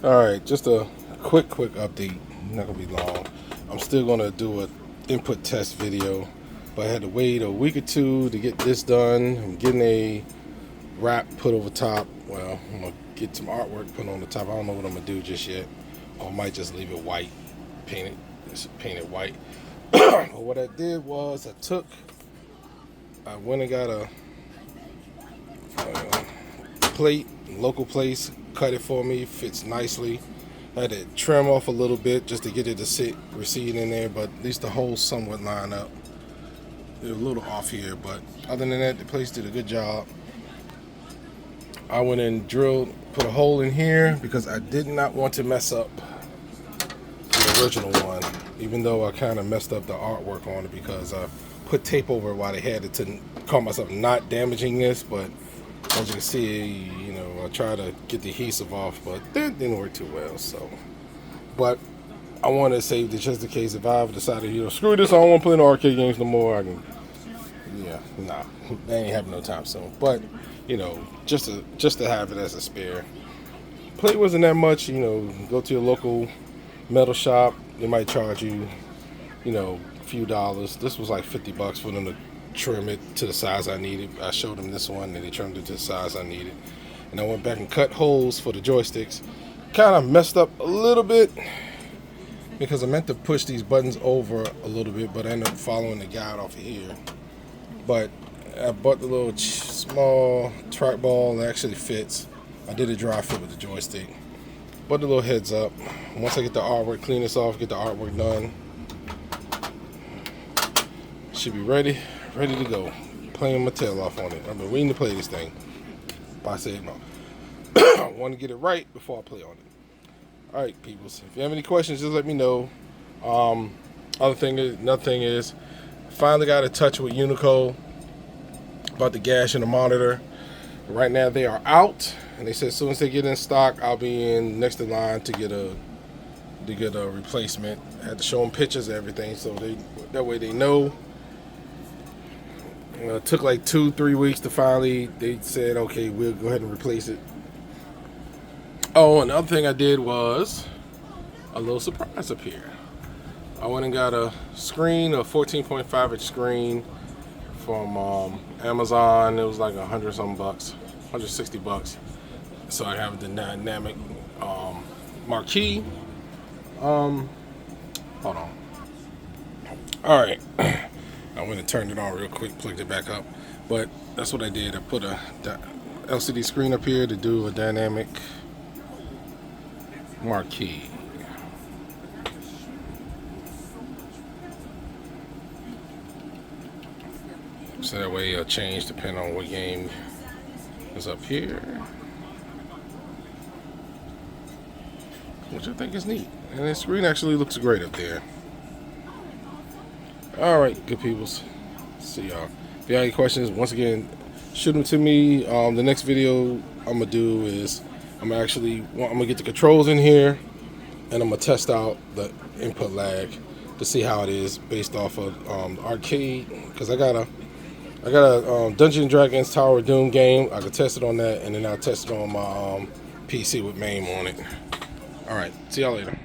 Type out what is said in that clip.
Alright, just a quick update. Not gonna be long. I'm still gonna do a input test video, but I had to wait a week or two to get this done. I'm getting a wrap put over top. Well, I'm gonna get some artwork put on the top. I don't know what I'm gonna do just yet. Or I might just leave it white, paint it white. But what I did was I went and got a plate, local place, cut it for me, fits nicely. I had to trim off a little bit just to get it to recede in there, but at least the holes somewhat line up. They're a little off here, but other than that, the place did a good job. I went and put a hole in here because I did not want to mess up the original one, even though I kind of messed up the artwork on it because I put tape over it while they had it to call myself not damaging this, but as you can see, I tried to get the adhesive off, but that didn't work too well. So, but I wanted to save this just in case if I ever decided, screw this, I don't want to play no arcade games no more. Nah, they ain't having no time soon. But just to have it as a spare. Plate wasn't that much. Go to your local metal shop, they might charge you, a few dollars. This was like $50 for them to trim it to the size I needed. I showed them this one and they trimmed it to the size I needed. And I went back and cut holes for the joysticks. Kind of messed up a little bit because I meant to push these buttons over a little bit, but I ended up following the guide off of here. But I bought the little small trackball that actually fits. I did a dry fit with the joystick. But the little heads up. Once I get the artwork, clean this off, get the artwork done, should be ready to go. Playing my tail off on it. I've been waiting to play this thing. But I said no. I want to get it right before I play on it. Alright, peoples. If you have any questions, just let me know. Another thing is, finally got in touch with Unico about the gash in the monitor. Right now they are out, and they said as soon as they get in stock, I'll be in next in line to get a replacement. I had to show them pictures of everything, so that way they know. It took like 2-3 weeks to finally, they said, okay, we'll go ahead and replace it. Oh, another thing I did was a little surprise up here. I went and got a screen, a 14.5 inch screen from Amazon. It was like $100-something, $160. So I have the dynamic marquee. Hold on. All right. I went and turned it on real quick, plugged it back up. But that's what I did. I put a LCD screen up here to do a dynamic marquee. So that way it'll change depending on what game is up here. Which I think is neat. And the screen actually looks great up there. Alright, good peoples. See y'all. If you have any questions, once again, shoot them to me. The next video I'm going to do is I'm going to get the controls in here and I'm going to test out the input lag to see how it is based off of arcade. Because I got a Dungeons & Dragons Tower of Doom game. I could test it on that, and then I'll test it on my PC with MAME on it. Alright, see y'all later.